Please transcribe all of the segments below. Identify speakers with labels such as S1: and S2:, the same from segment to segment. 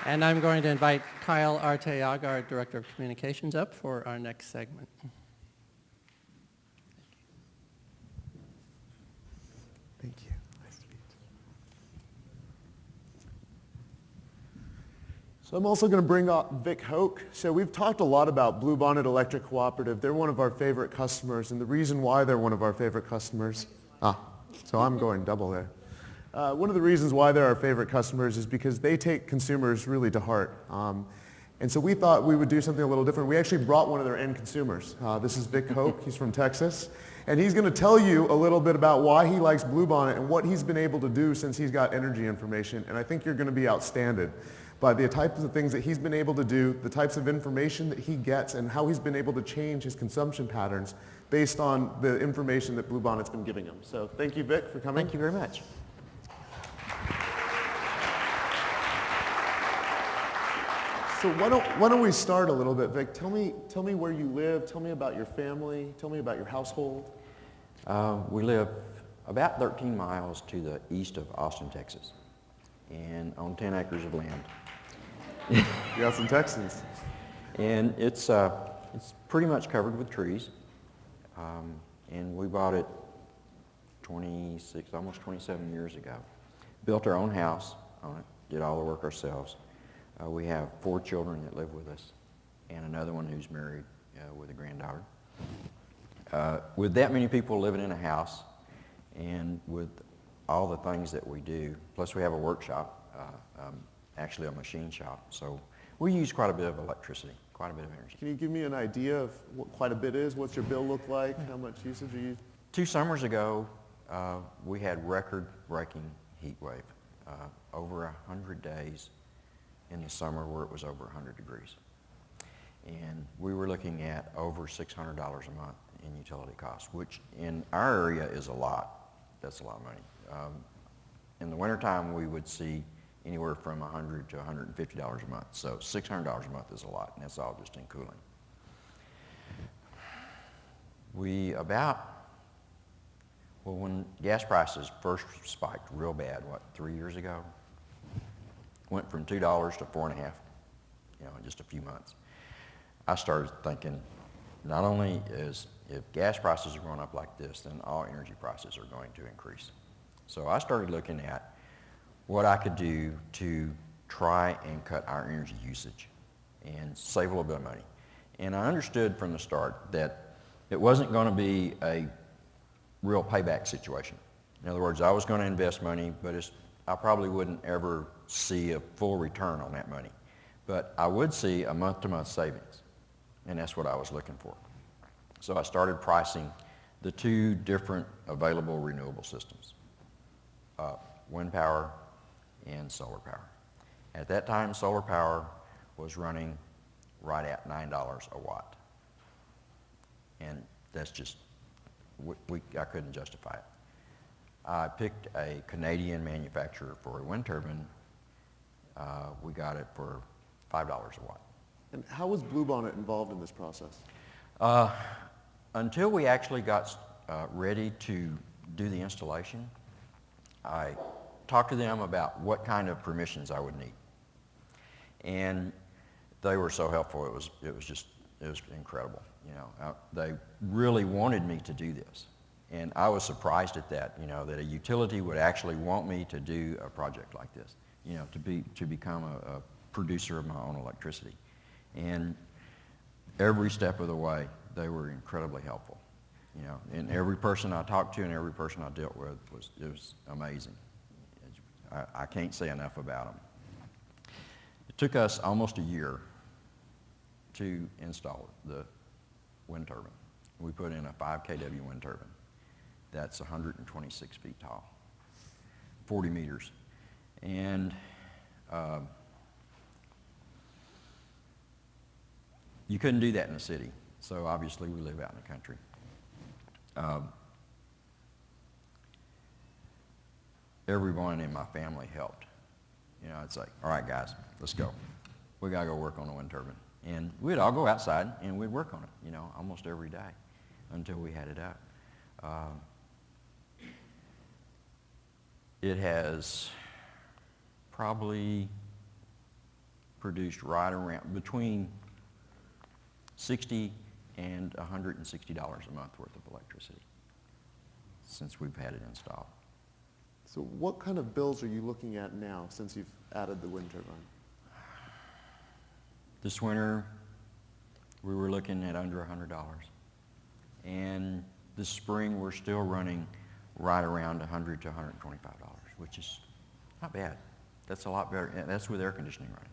S1: And I'm going to invite Kyle Arteaga, our Director of Communications, up for our next segment.
S2: Thank you. Nice to meet you. So I'm also going to bring up Vic Hauk. So we've talked a lot about Bluebonnet Electric Cooperative. They're one of our favorite customers, and the reason why they're one of our favorite customers, so I'm going double there. One of the reasons why they're our favorite customers is because they take consumers really to heart. And so we thought we would do something a little different. We actually brought one of their end consumers. This is Vic Hauk. He's from Texas. And he's going to tell you a little bit about why he likes Bluebonnet and what he's been able to do since he's got energy information. And I think you're going to be outstanded by the types of things that he's been able to do, the types of information that he gets, and how he's been able to change his consumption patterns based on the information that Bluebonnet's been giving him. So thank you, Vic, for coming.
S3: Thank you very much.
S2: So why don't we start a little bit, Vic? Tell me where you live. Tell me about your family. Tell me about your household.
S3: We live about 13 miles to the east of Austin, Texas, and on 10 acres of land.
S2: You got some Texans.
S3: And it's pretty much covered with trees. And we bought it 26, almost 27 years ago. Built our own house on it, did all the work ourselves. We have 4 children that live with us, and another one who's married with a granddaughter. With that many people living in a house, and with all the things that we do, plus we have a workshop, actually a machine shop, so we use quite a bit of electricity, quite a bit of energy.
S2: Can you give me an idea of what quite a bit is? What's your bill look like? How much usage are you?
S3: 2 summers ago, we had record-breaking heat wave, over 100 days in the summer where it was over 100 degrees. And we were looking at over $600 a month in utility costs, which in our area is a lot. That's a lot of money. In the wintertime, we would see anywhere from $100 to $150 a month. So $600 a month is a lot, and that's all just in cooling. When gas prices first spiked real bad, 3 years ago? Went from $2 to $4.50, in just a few months. I started thinking, not only if gas prices are going up like this, then all energy prices are going to increase. So I started looking at what I could do to try and cut our energy usage and save a little bit of money. And I understood from the start that it wasn't going to be a real payback situation. In other words, I was going to invest money, but I probably wouldn't ever see a full return on that money. But I would see a month-to-month savings, and that's what I was looking for. So I started pricing the 2 different available renewable systems, wind power and solar power. At that time, solar power was running right at $9 a watt. And that's just, I couldn't justify it. I picked a Canadian manufacturer for a wind turbine. We got it for $5 a watt.
S2: And how was Bluebonnet involved in this process?
S3: Until we actually got ready to do the installation, I talked to them about what kind of permissions I would need. And they were so helpful. It was incredible. They really wanted me to do this. And I was surprised at that, that a utility would actually want me to do a project like this, to become a producer of my own electricity. And every step of the way, they were incredibly helpful. And every person I talked to and every person I dealt with was amazing. I can't say enough about them. It took us almost a year to install the wind turbine. We put in a 5 kW wind turbine. That's 126 feet tall, 40 meters. And you couldn't do that in the city. So obviously we live out in the country. Everyone in my family helped. I'd say, all right guys, let's go. We gotta go work on the wind turbine. And we'd all go outside and we'd work on it, almost every day until we had it up. It has probably produced right around between $60 and $160 a month worth of electricity since we've had it installed.
S2: So what kind of bills are you looking at now since you've added the wind turbine?
S3: This winter, we were looking at under $100. And this spring, we're still running right around $100 to $125, which is not bad. That's a lot better. That's with air conditioning running.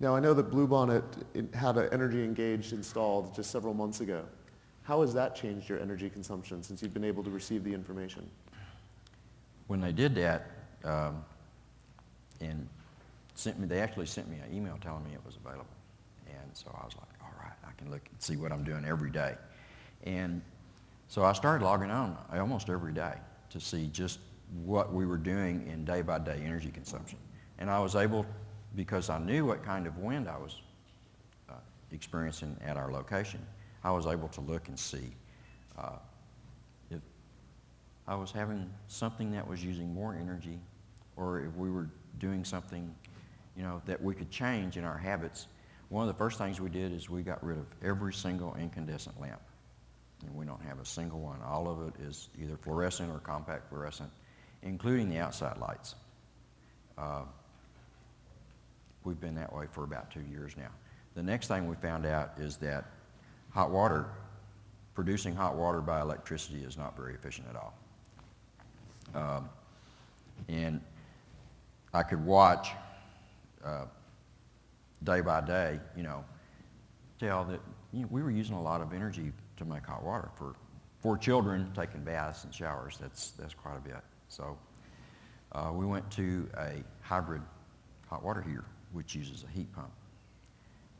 S2: Now, I know that Bluebonnet had an Energy Engaged installed just several months ago. How has that changed your energy consumption since you've been able to receive the information?
S3: When they did that, they actually sent me an email telling me it was available. And so I was like, all right, I can look and see what I'm doing every day. And so I started logging on almost every day to see just what we were doing in day-by-day energy consumption. And I was able, because I knew what kind of wind I was experiencing at our location, I was able to look and see if I was having something that was using more energy, or if we were doing something, that we could change in our habits. One of the first things we did is we got rid of every single incandescent lamp. And we don't have a single one. All of it is either fluorescent or compact fluorescent, including the outside lights. We've been that way for about 2 years now. The next thing we found out is that producing hot water by electricity is not very efficient at all. And I could watch day by day, tell that we were using a lot of energy to make hot water. For 4 children taking baths and showers, that's quite a bit. So we went to a hybrid hot water heater, which uses a heat pump.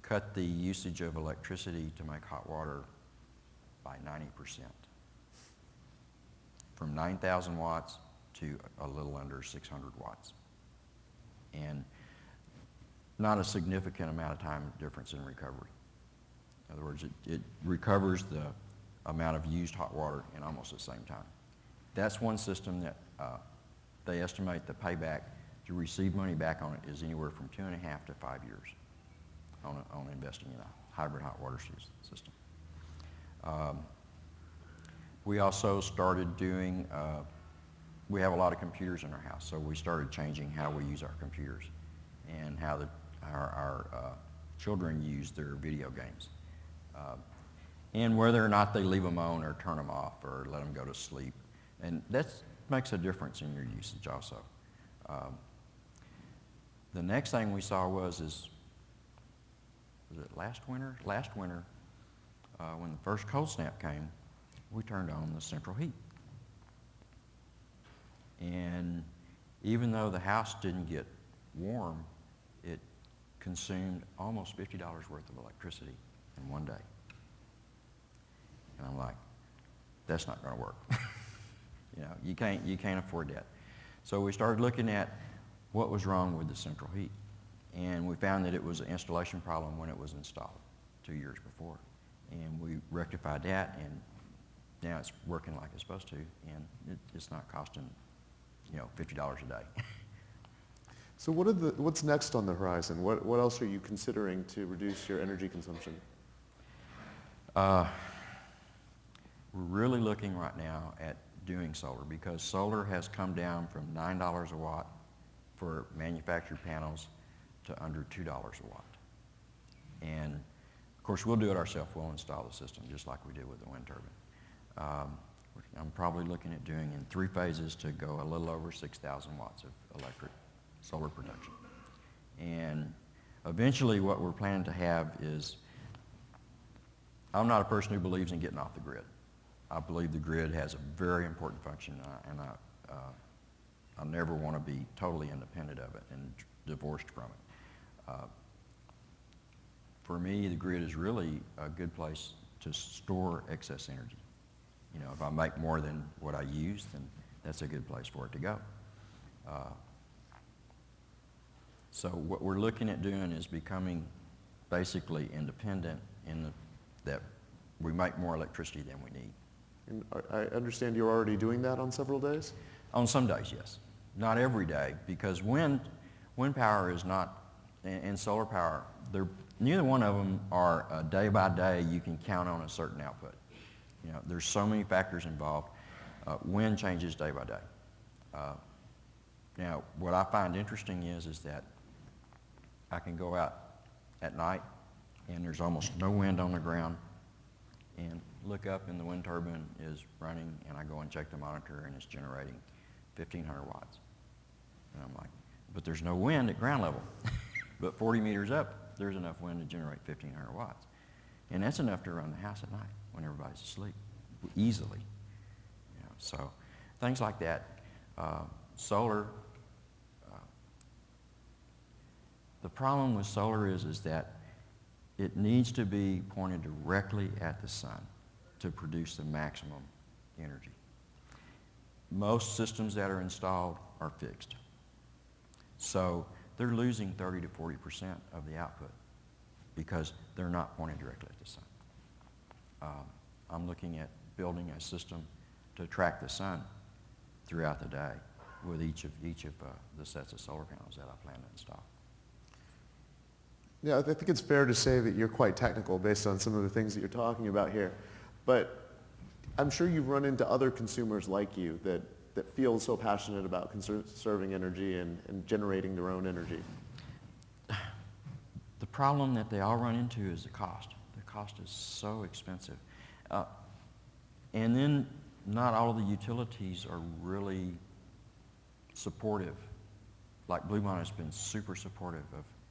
S3: Cut the usage of electricity to make hot water by 90%. From 9,000 watts to a little under 600 watts. And not a significant amount of time difference in recovery. In other words, it recovers the amount of used hot water in almost the same time. That's one system that they estimate the payback to receive money back on it is anywhere from 2.5 to 5 years on investing in a hybrid hot water system. We also started doing, we have a lot of computers in our house, so we started changing how we use our computers and how our children use their video games. And whether or not they leave them on or turn them off or let them go to sleep. And that makes a difference in your usage also. The next thing we saw was it last winter? Last winter, when the first cold snap came, we turned on the central heat. And even though the house didn't get warm, it consumed almost $50 worth of electricity in one day. And I'm like, that's not going to work. You can't afford that. So we started looking at what was wrong with the central heat. And we found that it was an installation problem when it was installed 2 years before. And we rectified that, and now it's working like it's supposed to, and it's not costing, $50 a day.
S2: So what's next on the horizon? What else are you considering to reduce your energy consumption?
S3: We're really looking right now at doing solar, because solar has come down from $9 a watt for manufactured panels to under $2 a watt. And of course, we'll do it ourselves. We'll install the system just like we did with the wind turbine. I'm probably looking at doing in 3 phases to go a little over 6,000 watts of electric solar production. And eventually what we're planning to have is, I'm not a person who believes in getting off the grid. I believe the grid has a very important function, and I never want to be totally independent of it and divorced from it. For me, the grid is really a good place to store excess energy. If I make more than what I use, then that's a good place for it to go. So what we're looking at doing is becoming basically independent in that we make more electricity than we need.
S2: And I understand you're already doing that on several days?
S3: On some days, yes. Not every day, because wind power is not and solar power, neither one of them are day by day you can count on a certain output. You know, there's so many factors involved. Wind changes day by day. Now, what I find interesting is that I can go out at night and there's almost no wind on the ground, and look up and the wind turbine is running, and I go and check the monitor and it's generating 1,500 watts. And I'm like, but there's no wind at ground level. But 40 meters up, there's enough wind to generate 1,500 watts. And that's enough to run the house at night when everybody's asleep, easily. You know, so things like that. Solar, the problem with solar is that it needs to be pointed directly at the sun to produce the maximum energy. Most systems that are installed are fixed. So they're losing 30 to 40% of the output because they're not pointed directly at the sun. I'm looking at building a system to track the sun throughout the day with each of the sets of solar panels that I plan to install.
S2: Yeah, I think it's fair to say that you're quite technical based on some of the things that you're talking about here. But I'm sure you've run into other consumers like you that feel so passionate about conserving energy and generating their own energy.
S3: The problem that they all run into is the cost. The cost is so expensive. And then not all of the utilities are really supportive. Like Bluebonnet has been super supportive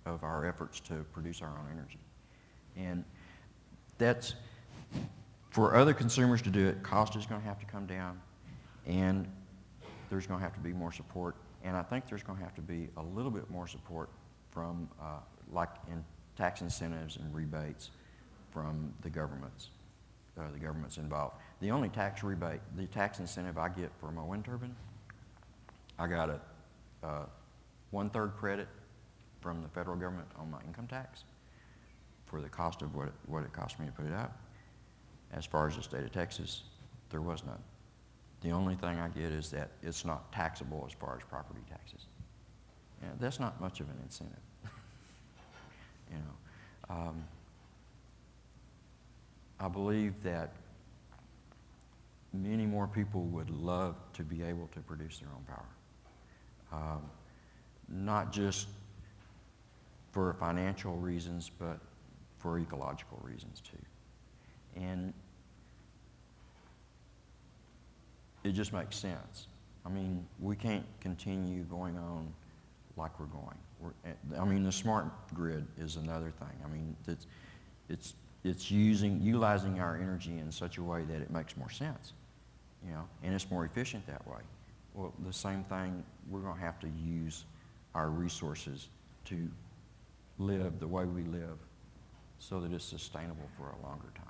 S3: of our efforts to produce our own energy. And that's, for other consumers to do it, cost is going to have to come down, and there's going to have to be more support. And I think there's going to have to be a little bit more support from, like in tax incentives and rebates from the governments involved. The only tax rebate, the tax incentive I get for my wind turbine, I got a 1/3 credit from the federal government on my income tax for the cost of what it cost me to put it out. As far as the state of Texas, there was none. The only thing I get is that it's not taxable as far as property taxes. Yeah, that's not much of an incentive. You know, I believe that many more people would love to be able to produce their own power. Not just for financial reasons, but for ecological reasons too. And it just makes sense. I mean, we can't continue going on like we're going. The smart grid is another thing. I mean, it's utilizing our energy in such a way that it makes more sense, you know, and it's more efficient that way. Well, the same thing, we're going to have to use our resources to live the way we live so that it's sustainable for a longer time.